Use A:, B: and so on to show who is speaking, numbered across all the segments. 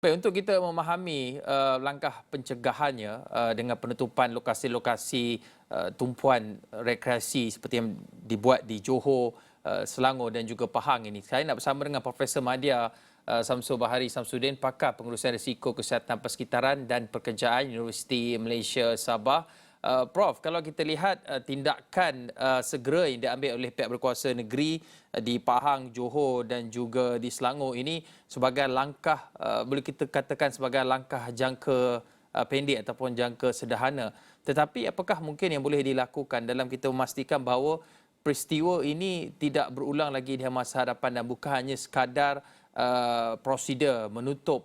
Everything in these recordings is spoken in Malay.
A: Baik, untuk kita memahami langkah pencegahannya dengan penutupan lokasi-lokasi tumpuan rekreasi seperti yang dibuat di Johor, Selangor dan juga Pahang ini. Saya nak bersama dengan Profesor Madya Samsul Bahari Samsudin, pakar pengurusan risiko kesihatan persekitaran dan pekerjaan Universiti Malaysia Sabah. Prof, kalau kita lihat tindakan segera yang diambil oleh pihak berkuasa negeri di Pahang, Johor dan juga di Selangor ini sebagai langkah, boleh kita katakan sebagai langkah jangka pendek ataupun jangka sederhana. Tetapi apakah mungkin yang boleh dilakukan dalam kita memastikan bahawa peristiwa ini tidak berulang lagi di masa hadapan dan bukan hanya sekadar prosedur menutup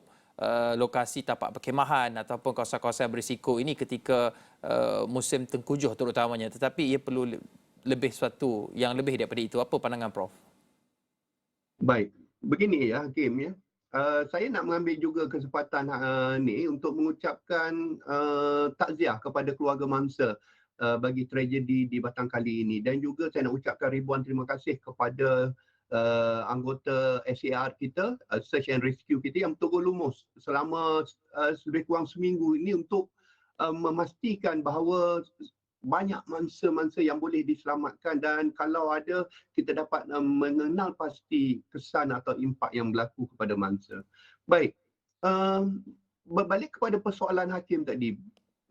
A: lokasi tapak perkhemahan ataupun kawasan-kawasan berisiko ini ketika musim tengkujuh terutamanya, tetapi ia perlu lebih sesuatu yang lebih daripada itu. Apa pandangan Prof?
B: Baik, begini ya Hakim ya. Saya nak mengambil juga kesempatan ni untuk mengucapkan takziah kepada keluarga mangsa bagi tragedi di Batang Kali ini, dan juga saya nak ucapkan ribuan terima kasih kepada anggota SAR kita, Search and Rescue kita yang betul lumus selama lebih kurang seminggu ini untuk memastikan bahawa banyak mangsa-mangsa yang boleh diselamatkan, dan kalau ada kita dapat mengenal pasti kesan atau impak yang berlaku kepada mangsa. Baik, berbalik kepada persoalan Hakim tadi,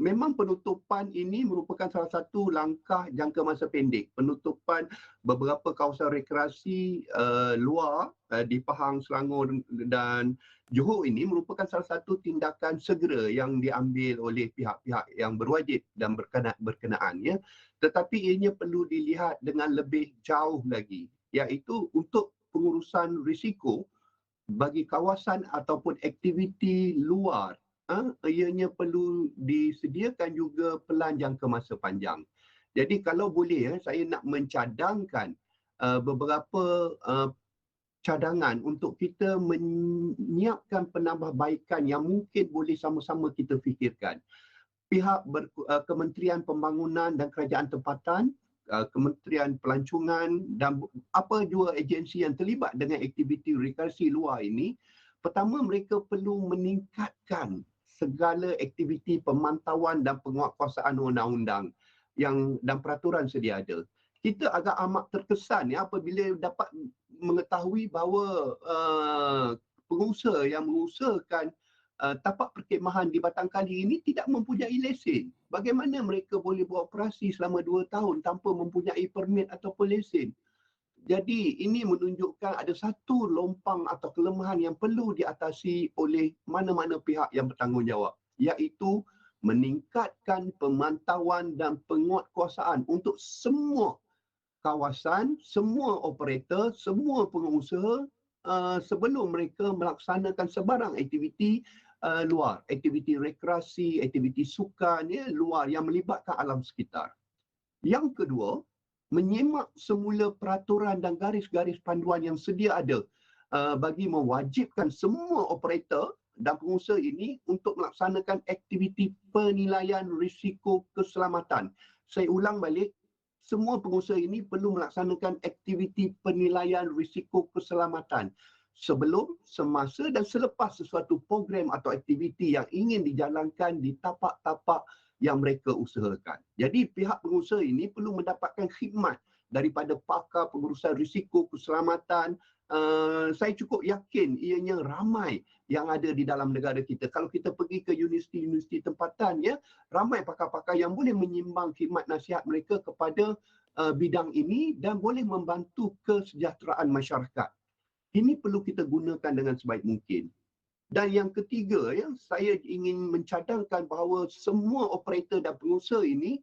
B: memang penutupan ini merupakan salah satu langkah jangka masa pendek. Penutupan beberapa kawasan rekreasi luar di Pahang, Selangor dan Johor ini merupakan salah satu tindakan segera yang diambil oleh pihak-pihak yang berwajib dan berkenaan ya. Tetapi ianya perlu dilihat dengan lebih jauh lagi, iaitu untuk pengurusan risiko bagi kawasan ataupun aktiviti luar. Ianya perlu disediakan juga pelan jangka masa panjang. Jadi kalau boleh saya nak mencadangkan beberapa cadangan untuk kita menyiapkan penambahbaikan yang mungkin boleh sama-sama kita fikirkan. Pihak Kementerian Pembangunan dan Kerajaan Tempatan, Kementerian Pelancongan dan apa jua agensi yang terlibat dengan aktiviti rekreasi luar ini, pertama mereka perlu meningkatkan segala aktiviti pemantauan dan penguatkuasaan undang-undang dan peraturan sedia ada. Kita agak amat terkesan ya apabila dapat mengetahui bahawa pengusaha yang mengusahakan tapak perkhemahan di Batang Kali ini tidak mempunyai lesen. Bagaimana mereka boleh beroperasi selama 2 tahun tanpa mempunyai permit ataupun lesen? Jadi ini menunjukkan ada satu lompang atau kelemahan yang perlu diatasi oleh mana-mana pihak yang bertanggungjawab, iaitu meningkatkan pemantauan dan penguatkuasaan untuk semua kawasan, semua operator, semua pengusaha sebelum mereka melaksanakan sebarang aktiviti luar, aktiviti rekreasi, aktiviti sukan luar yang melibatkan alam sekitar. Yang kedua, menyemak semula peraturan dan garis-garis panduan yang sedia ada bagi mewajibkan semua operator dan pengusaha ini untuk melaksanakan aktiviti penilaian risiko keselamatan. Saya ulang balik, semua pengusaha ini perlu melaksanakan aktiviti penilaian risiko keselamatan sebelum, semasa dan selepas sesuatu program atau aktiviti yang ingin dijalankan di tapak-tapak yang mereka usahakan. Jadi pihak pengusaha ini perlu mendapatkan khidmat daripada pakar pengurusan risiko keselamatan. Saya cukup yakin ianya ramai yang ada di dalam negara kita. Kalau kita pergi ke universiti-universiti tempatan ya, ramai pakar-pakar yang boleh menyimbang khidmat nasihat mereka kepada bidang ini dan boleh membantu kesejahteraan masyarakat. Ini perlu kita gunakan dengan sebaik mungkin. Dan yang ketiga ya, saya ingin mencadangkan bahawa semua operator dan pengusaha ini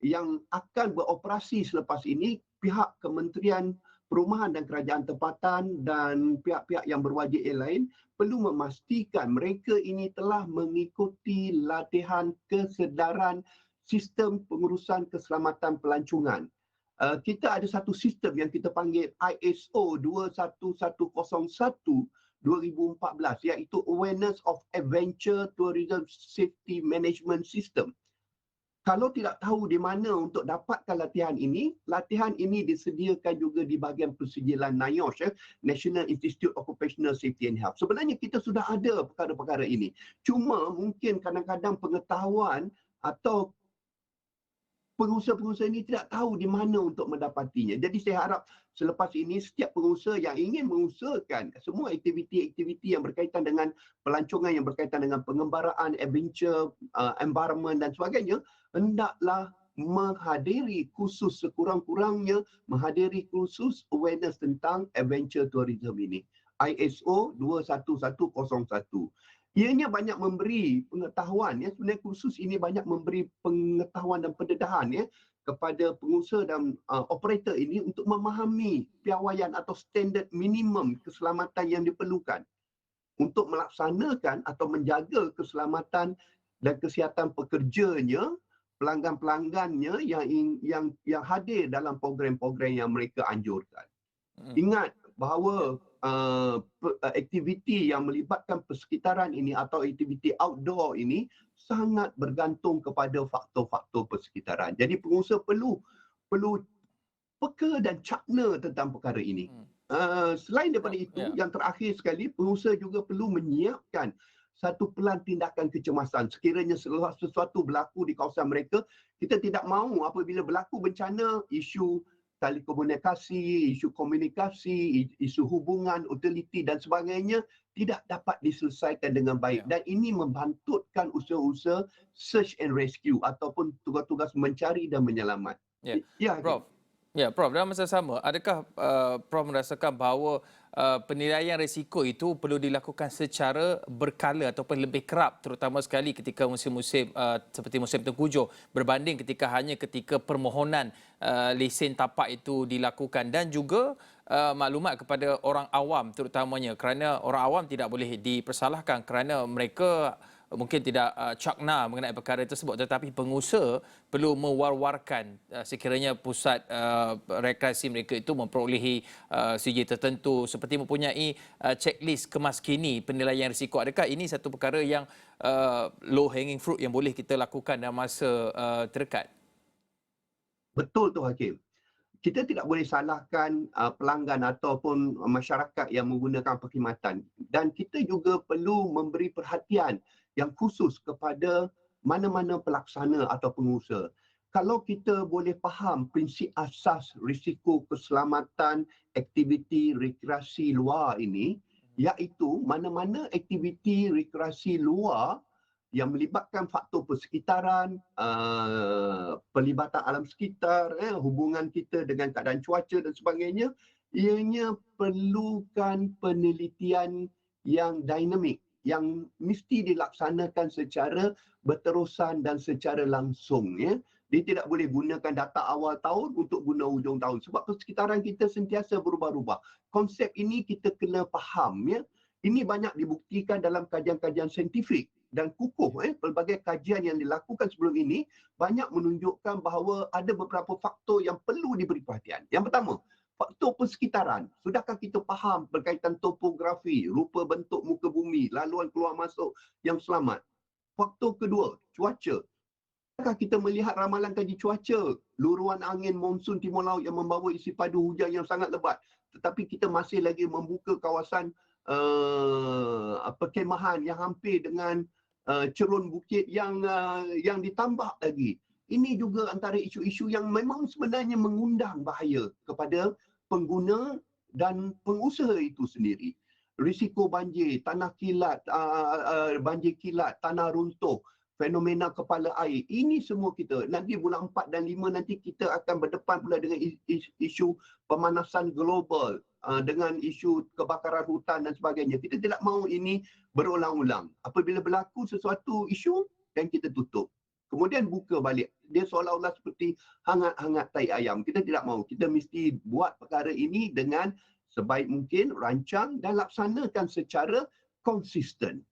B: yang akan beroperasi selepas ini, pihak Kementerian Perumahan dan Kerajaan Tempatan dan pihak-pihak yang berwajib yang lain perlu memastikan mereka ini telah mengikuti latihan kesedaran sistem pengurusan keselamatan pelancongan. Kita ada satu sistem yang kita panggil ISO 21101 2014, iaitu Awareness of Adventure Tourism Safety Management System. Kalau tidak tahu di mana untuk dapatkan latihan ini disediakan juga di bahagian persijilan NIOSH, National Institute of Occupational Safety and Health. Sebenarnya kita sudah ada perkara-perkara ini. Cuma mungkin kadang-kadang pengetahuan atau pengusaha-pengusaha ini tidak tahu di mana untuk mendapatinya. Jadi saya harap selepas ini setiap pengusaha yang ingin mengusahakan semua aktiviti-aktiviti yang berkaitan dengan pelancongan, yang berkaitan dengan pengembaraan, adventure, environment dan sebagainya, hendaklah menghadiri kursus sekurang-kurangnya, menghadiri kursus awareness tentang adventure tourism ini. ISO 21101. Ianya banyak memberi pengetahuan, ya. Sebenarnya kursus ini banyak memberi pengetahuan dan pendedahan, ya, kepada pengusaha dan operator ini untuk memahami piawaian atau standard minimum keselamatan yang diperlukan untuk melaksanakan atau menjaga keselamatan dan kesihatan pekerjanya, pelanggan-pelanggannya yang hadir dalam program-program yang mereka anjurkan. Ingat bahawa aktiviti yang melibatkan persekitaran ini atau aktiviti outdoor ini sangat bergantung kepada faktor-faktor persekitaran. Jadi pengusaha perlu peka dan cakna tentang perkara ini. Selain daripada itu, yang terakhir sekali, pengusaha juga perlu menyiapkan satu pelan tindakan kecemasan. Sekiranya sesuatu berlaku di kawasan mereka, kita tidak mahu apabila berlaku bencana, isu telekomunikasi, isu komunikasi, isu hubungan, utiliti dan sebagainya tidak dapat diselesaikan dengan baik. Dan ini membantutkan usaha-usaha search and rescue ataupun tugas-tugas mencari dan menyelamat.
A: Ya, Prof. Ya, Prof, dalam masa sama, adakah Prof merasakan bahawa penilaian risiko itu perlu dilakukan secara berkala ataupun lebih kerap, terutama sekali ketika musim-musim seperti musim tengkujuh berbanding ketika permohonan lesen tapak itu dilakukan, dan juga maklumat kepada orang awam terutamanya, kerana orang awam tidak boleh dipersalahkan kerana mereka mungkin tidak cakna mengenai perkara tersebut, tetapi pengusaha perlu mewar-warkan sekiranya pusat rekreasi mereka itu memperolehi sijil tertentu seperti mempunyai checklist kemaskini penilaian risiko. Adakah ini satu perkara yang low hanging fruit yang boleh kita lakukan dalam masa terdekat?
B: Betul tu Hakim. Kita tidak boleh salahkan pelanggan ataupun masyarakat yang menggunakan perkhidmatan, dan kita juga perlu memberi perhatian yang khusus kepada mana-mana pelaksana atau pengusaha. Kalau kita boleh faham prinsip asas risiko keselamatan aktiviti rekreasi luar ini, iaitu mana-mana aktiviti rekreasi luar yang melibatkan faktor persekitaran, pelibatan alam sekitar, hubungan kita dengan keadaan cuaca dan sebagainya, ianya perlukan penelitian yang dinamik, yang mesti dilaksanakan secara berterusan dan secara langsung. Ya. Dia tidak boleh gunakan data awal tahun untuk guna hujung tahun. Sebab persekitaran kita sentiasa berubah-ubah. Konsep ini kita kena faham. Ya. Ini banyak dibuktikan dalam kajian-kajian saintifik dan kukuh. Pelbagai kajian yang dilakukan sebelum ini banyak menunjukkan bahawa ada beberapa faktor yang perlu diberi perhatian. Yang pertama, faktor persekitaran. Sudahkah kita faham berkaitan topografi, rupa bentuk muka bumi, laluan keluar masuk yang selamat? Faktor kedua, cuaca. Adakah kita melihat ramalan kaji cuaca, luruan angin monsun timur laut yang membawa isi padu hujan yang sangat lebat, tetapi kita masih lagi membuka kawasan perkemahan yang hampir dengan cerun bukit yang ditambak lagi. Ini juga antara isu-isu yang memang sebenarnya mengundang bahaya kepada pengguna dan pengusaha itu sendiri. Risiko banjir, tanah kilat, banjir kilat, tanah runtuh, fenomena kepala air. Ini semua kita. Nanti bulan 4 dan 5 nanti kita akan berdepan pula dengan isu pemanasan global, dengan isu kebakaran hutan dan sebagainya. Kita tidak mahu ini berulang-ulang. Apabila berlaku sesuatu isu, dan kita tutup. Kemudian buka balik. Dia seolah-olah seperti hangat-hangat tai ayam. Kita tidak mahu. Kita mesti buat perkara ini dengan sebaik mungkin, rancang dan laksanakan secara konsisten.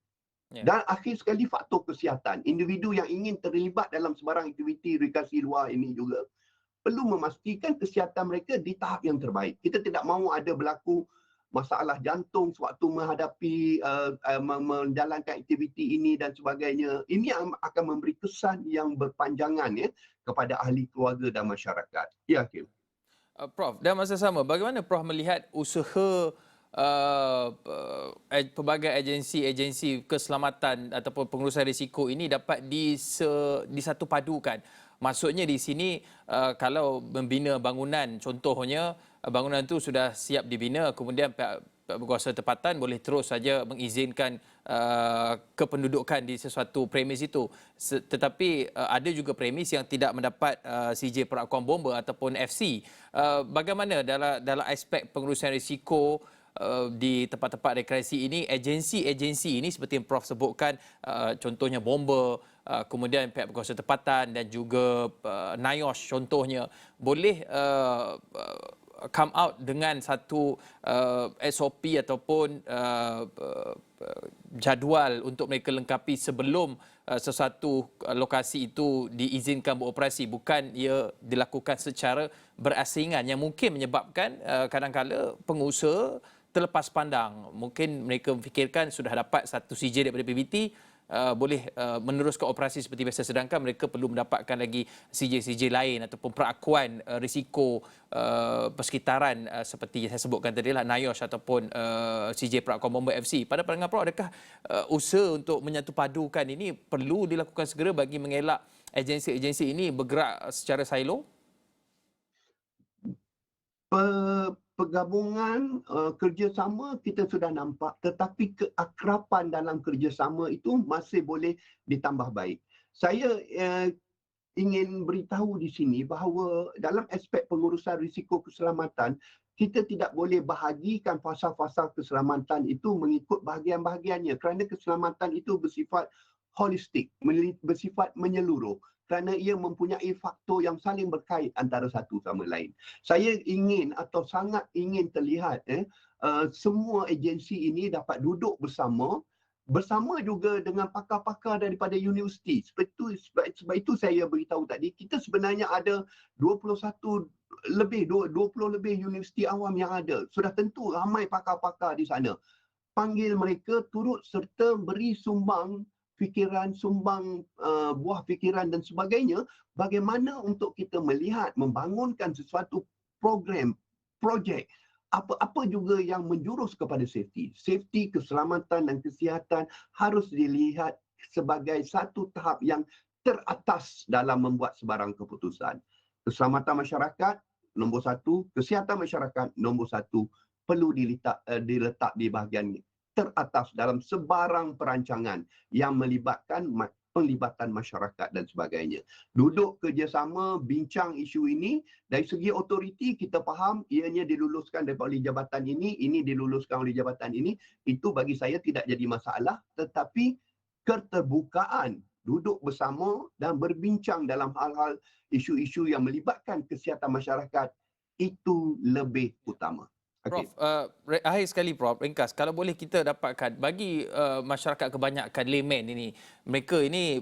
B: Dan akhir sekali faktor kesihatan. Individu yang ingin terlibat dalam sebarang aktiviti rekreasi luar ini juga perlu memastikan kesihatan mereka di tahap yang terbaik. Kita tidak mahu ada berlaku masalah jantung sewaktu menghadapi menjalankan aktiviti ini dan sebagainya. Ini akan memberi kesan yang berpanjangan ya kepada ahli keluarga dan masyarakat. Ya, Hakim.
A: Prof, dan masa sama, bagaimana Prof melihat usaha pelbagai agensi keselamatan ataupun pengurusan risiko ini dapat disatupadukan? Maksudnya di sini kalau membina bangunan, contohnya bangunan itu sudah siap dibina, kemudian pihak berkuasa tempatan boleh terus saja mengizinkan kependudukan di sesuatu premis itu. Tetapi ada juga premis yang tidak mendapat CJ Perakuan Bomba ataupun FC. Bagaimana dalam aspek pengurusan risiko di tempat-tempat rekreasi ini, agensi-agensi ini seperti yang Prof sebutkan, contohnya bomba, kemudian pihak berkuasa tempatan dan juga NIOSH contohnya, boleh come out dengan satu SOP ataupun jadual untuk mereka lengkapi sebelum sesuatu lokasi itu diizinkan beroperasi, bukan ia dilakukan secara berasingan yang mungkin menyebabkan kadang-kala pengusaha terlepas pandang. Mungkin mereka fikirkan sudah dapat satu CJ daripada PBT, boleh meneruskan operasi seperti biasa, sedangkan mereka perlu mendapatkan lagi CJ-CJ lain ataupun perakuan risiko persekitaran seperti yang saya sebutkan tadi lah, NIOSH ataupun CJ Perakuan Bomba FC. Pada pandangan Prof, adakah usaha untuk menyatupadukan ini perlu dilakukan segera bagi mengelak agensi-agensi ini bergerak secara silo?
B: Pergabungan kerjasama kita sudah nampak, tetapi keakraban dalam kerjasama itu masih boleh ditambah baik. Saya ingin beritahu di sini bahawa dalam aspek pengurusan risiko keselamatan, kita tidak boleh bahagikan fasa-fasa keselamatan itu mengikut bahagian-bahagiannya, kerana keselamatan itu bersifat holistik, bersifat menyeluruh, kerana ia mempunyai faktor yang saling berkait antara satu sama lain. Saya ingin atau sangat ingin terlihat semua agensi ini dapat duduk bersama juga dengan pakar-pakar daripada universiti. Sebab itu saya beritahu tadi, kita sebenarnya ada 20 lebih universiti awam yang ada. Sudah tentu ramai pakar-pakar di sana. Panggil mereka turut serta beri sumbang fikiran, sumbang buah fikiran dan sebagainya, bagaimana untuk kita melihat, membangunkan sesuatu program, projek, apa juga yang menjurus kepada safety. Safety, keselamatan dan kesihatan harus dilihat sebagai satu tahap yang teratas dalam membuat sebarang keputusan. Keselamatan masyarakat, nombor satu. Kesihatan masyarakat, nombor satu. Perlu diletak di bahagian teratas dalam sebarang perancangan yang melibatkan penglibatan masyarakat dan sebagainya. Duduk kerjasama, bincang isu ini. Dari segi otoriti, kita faham ianya diluluskan oleh jabatan ini diluluskan oleh jabatan ini. Itu bagi saya tidak jadi masalah. Tetapi keterbukaan, duduk bersama dan berbincang dalam hal-hal isu-isu yang melibatkan kesihatan masyarakat, itu lebih utama.
A: Prof, akhir sekali Prof, ringkas, kalau boleh kita dapatkan bagi masyarakat kebanyakan layman ini, mereka ini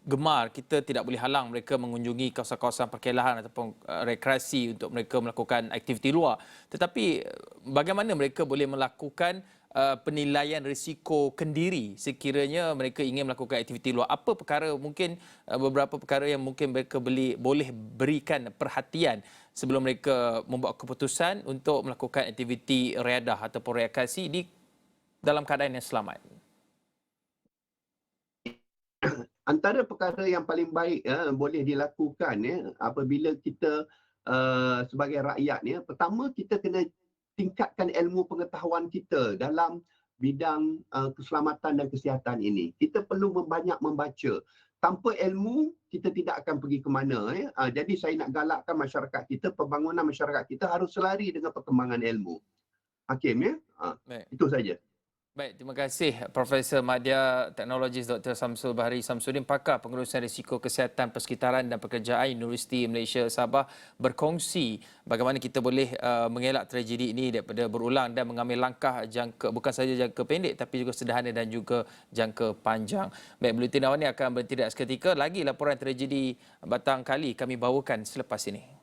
A: gemar, kita tidak boleh halang mereka mengunjungi kawasan-kawasan perkelahan ataupun rekreasi untuk mereka melakukan aktiviti luar. Tetapi bagaimana mereka boleh melakukan penilaian risiko kendiri sekiranya mereka ingin melakukan aktiviti luar? Apa perkara, mungkin beberapa perkara yang mungkin mereka boleh berikan perhatian sebelum mereka membuat keputusan untuk melakukan aktiviti riadah ataupun rekreasi di dalam keadaan yang selamat?
B: Antara perkara yang paling baik boleh dilakukan apabila kita sebagai rakyat, pertama kita kena tingkatkan ilmu pengetahuan kita dalam bidang keselamatan dan kesihatan ini. Kita perlu banyak membaca. Tanpa ilmu, kita tidak akan pergi ke mana. Jadi saya nak galakkan masyarakat kita, pembangunan masyarakat kita harus selari dengan perkembangan ilmu. Hakim, itu saja.
A: Baik, terima kasih Profesor Madya Teknologis Dr. Samsul Bahari Samsudin, pakar pengurusan risiko kesihatan persekitaran dan pekerjaan Universiti Malaysia Sabah, berkongsi bagaimana kita boleh mengelak tragedi ini daripada berulang dan mengambil langkah bukan sahaja jangka pendek tapi juga sederhana dan juga jangka panjang. Baik, Buletin Awal ini akan berhenti seketika. Lagi laporan tragedi Batang Kali kami bawakan selepas ini.